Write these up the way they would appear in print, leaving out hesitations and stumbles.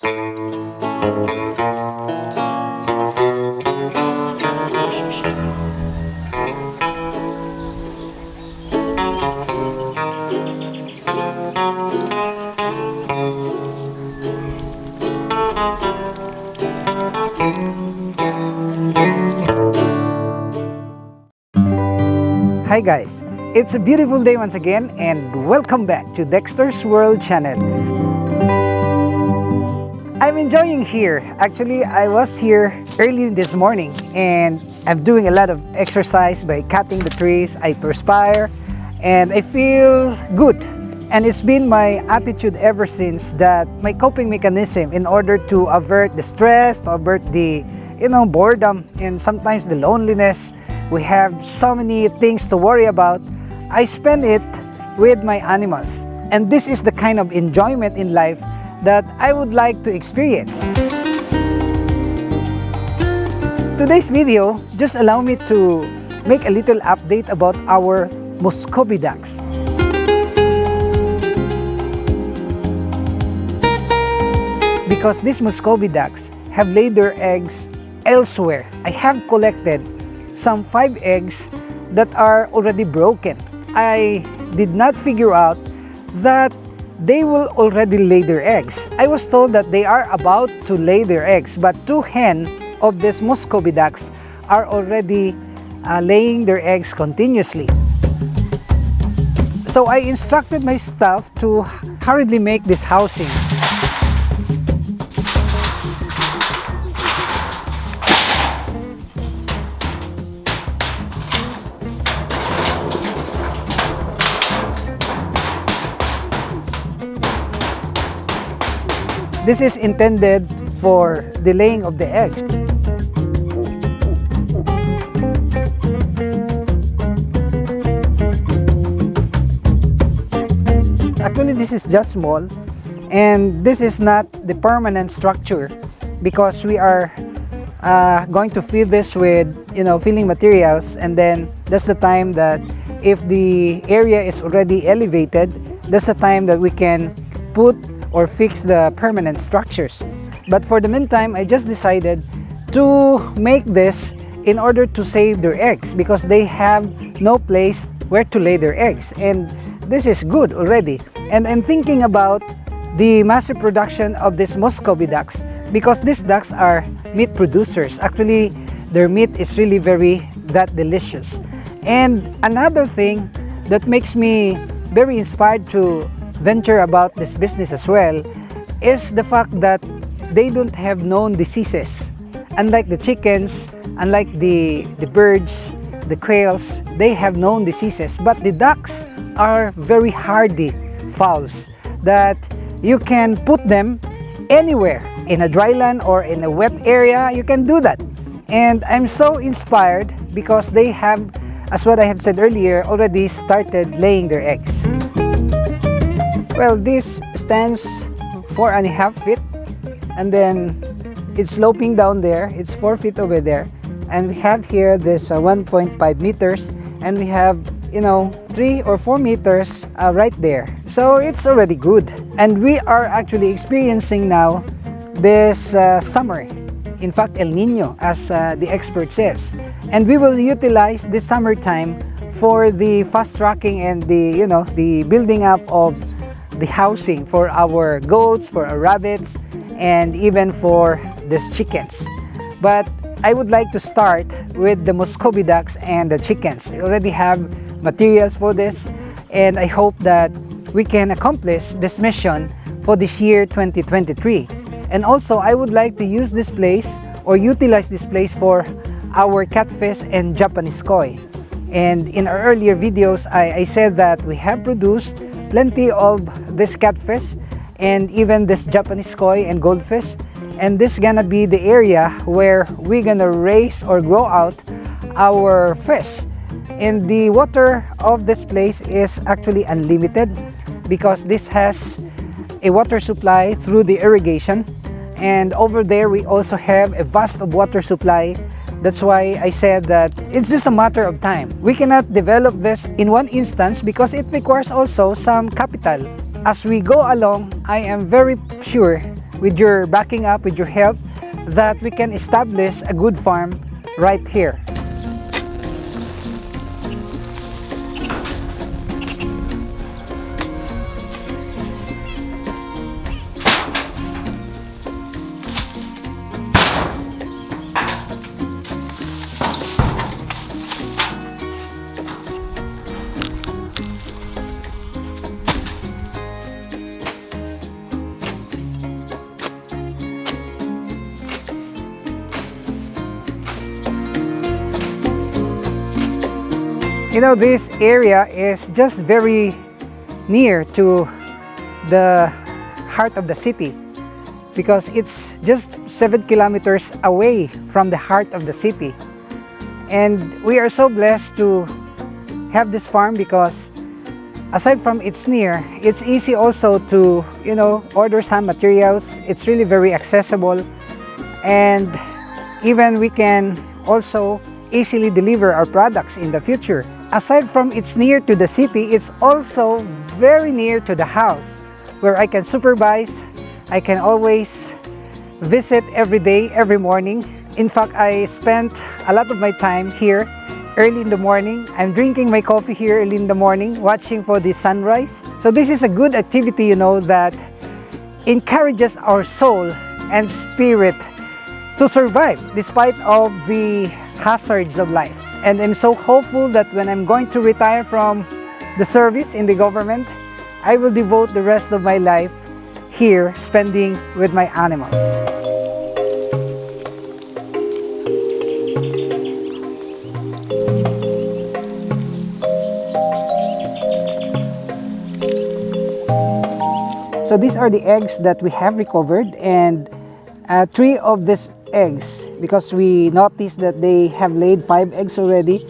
Hi guys, it's a beautiful day once again and welcome back to Dexter's World channel. I'm enjoying here. Actually, I was here early this morning and I'm doing a lot of exercise by cutting the trees. I perspire and I feel good. And it's been my attitude ever since that my coping mechanism in order to avert the stress, to avert the boredom and sometimes the loneliness. We have so many things to worry about. I spend it with my animals. And this is the kind of enjoyment in life that I would like to experience. Today's video, just allow me to make a little update about our Muscovy ducks. Because these Muscovy ducks have laid their eggs elsewhere. I have collected some 5 eggs that are already broken. I did not figure out that they will already lay their eggs. I was told that they are about to lay their eggs, but 2 hens of these Muscovy ducks are already laying their eggs continuously. So I instructed my staff to hurriedly make this housing. This is intended for the laying of the eggs. Actually, this is just small, and this is not the permanent structure because we are going to fill this with filling materials, and then that's the time that if the area is already elevated, that's the time that we can put or fix the permanent structures. But for the meantime, I just decided to make this in order to save their eggs because they have no place where to lay their eggs, and this is good already. And I'm thinking about the massive production of these Muscovy ducks because these ducks are meat producers. Actually, their meat is really that delicious. And another thing that makes me very inspired to venture about this business as well is the fact that they don't have known diseases. Unlike the chickens, unlike the birds, the quails, they have known diseases. But the ducks are very hardy fowls that you can put them anywhere, in a dry land or in a wet area, you can do that. And I'm so inspired because they have, as what I have said earlier, already started laying their eggs. Well, this stands 4.5 feet, and then it's sloping down there. It's 4 feet over there, and we have here this 1.5 meters, and we have 3 or 4 meters right there. So it's already good, and we are actually experiencing now this summer. In fact, El Nino, as the expert says, and we will utilize this summertime for the fast tracking and the building up of the housing for our goats, for our rabbits, and even for these chickens. But I would like to start with the Muscovy ducks and the chickens. I already have materials for this, and I hope that we can accomplish this mission for this year 2023. And also, I would like to use this place or utilize this place for our catfish and Japanese koi. And in our earlier videos, I said that we have produced plenty of this catfish and even this Japanese koi and goldfish, and this gonna be the area where we're gonna raise or grow out our fish. And the water of this place is actually unlimited because this has a water supply through the irrigation, and over there we also have a vast of water supply. That's why I said that it's just a matter of time. We cannot develop this in one instance because it requires also some capital. As we go along, I am very sure with your backing up, with your help, that we can establish a good farm right here. You know, this area is just very near to the heart of the city because it's just 7 kilometers away from the heart of the city. And we are so blessed to have this farm because aside from it's near, it's easy also to, order some materials. It's really very accessible, and even we can also easily deliver our products in the future. Aside from it's near to the city, it's also very near to the house where I can supervise. I can always visit every day, every morning. In fact, I spent a lot of my time here early in the morning. I'm drinking my coffee here early in the morning, watching for the sunrise. So this is a good activity, that encourages our soul and spirit to survive despite of the hazards of life. And I'm so hopeful that when I'm going to retire from the service in the government, I will devote the rest of my life here spending with my animals. So these are the eggs that we have recovered, and 3 of these eggs, because we noticed that they have laid 5 eggs already,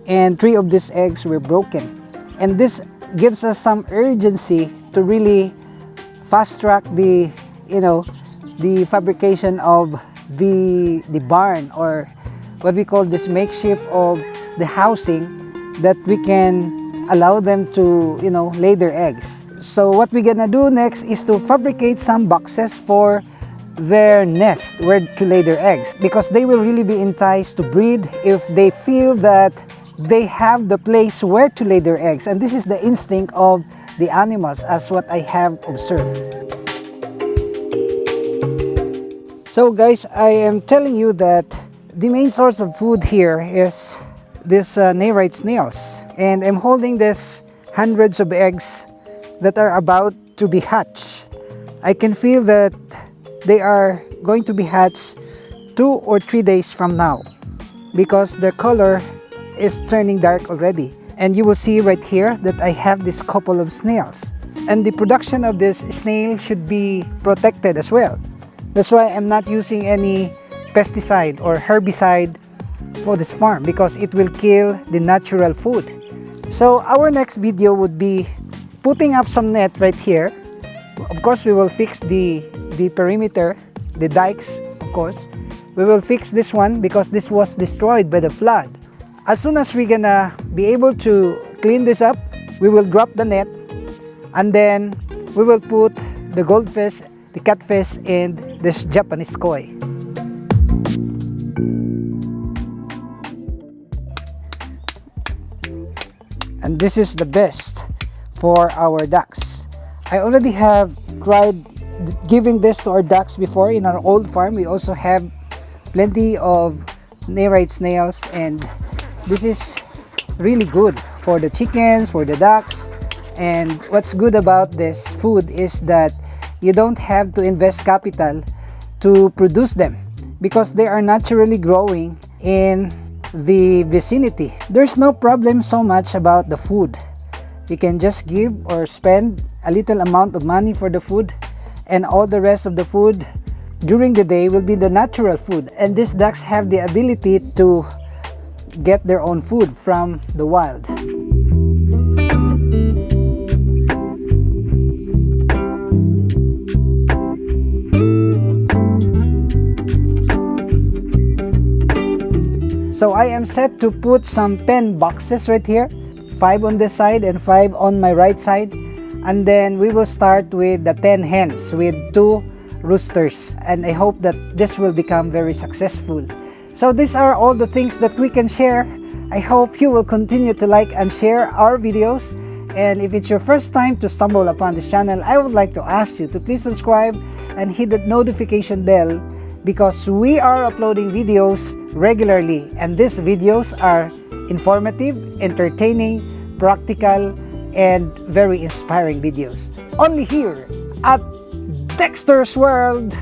and 3 of these eggs were broken. And this gives us some urgency to really fast track the fabrication of the barn, or what we call this makeshift of the housing, that we can allow them to lay their eggs. So what we're gonna do next is to fabricate some boxes for their nest where to lay their eggs, because they will really be enticed to breed if they feel that they have the place where to lay their eggs. And this is the instinct of the animals, as what I have observed. So guys, I am telling you that the main source of food here is this Nerite snails, and I'm holding this hundreds of eggs that are about to be hatched. I can feel that they are going to be hatched 2 or 3 days from now, because their color is turning dark already. And you will see right here that I have this couple of snails, and the production of this snail should be protected as well. That's why I'm not using any pesticide or herbicide for this farm, because it will kill the natural food. So our next video would be putting up some net right here. Of course, we will fix the perimeter, the dikes, of course. We will fix this one because this was destroyed by the flood. As soon as we're gonna be able to clean this up, we will drop the net, and then we will put the goldfish, the catfish, and this Japanese koi. And this is the best for our ducks. I already have tried giving this to our ducks before in our old farm. We also have plenty of Nerite snails, and this is really good for the chickens, for the ducks. And what's good about this food is that you don't have to invest capital to produce them, because they are naturally growing in the vicinity. There's no problem so much about the food. You can just give or spend a little amount of money for the food, and all the rest of the food during the day will be the natural food. And these ducks have the ability to get their own food from the wild. So I am set to put some 10 boxes right here, 5 on this side and 5 on my right side. And then we will start with the 10 hens with 2 roosters, and I hope that this will become very successful. So these are all the things that we can share. I hope you will continue to like and share our videos. And if it's your first time to stumble upon this channel, I would like to ask you to please subscribe and hit the notification bell, because we are uploading videos regularly, and these videos are informative, entertaining, practical, and very inspiring videos. Only here at Dexter's World.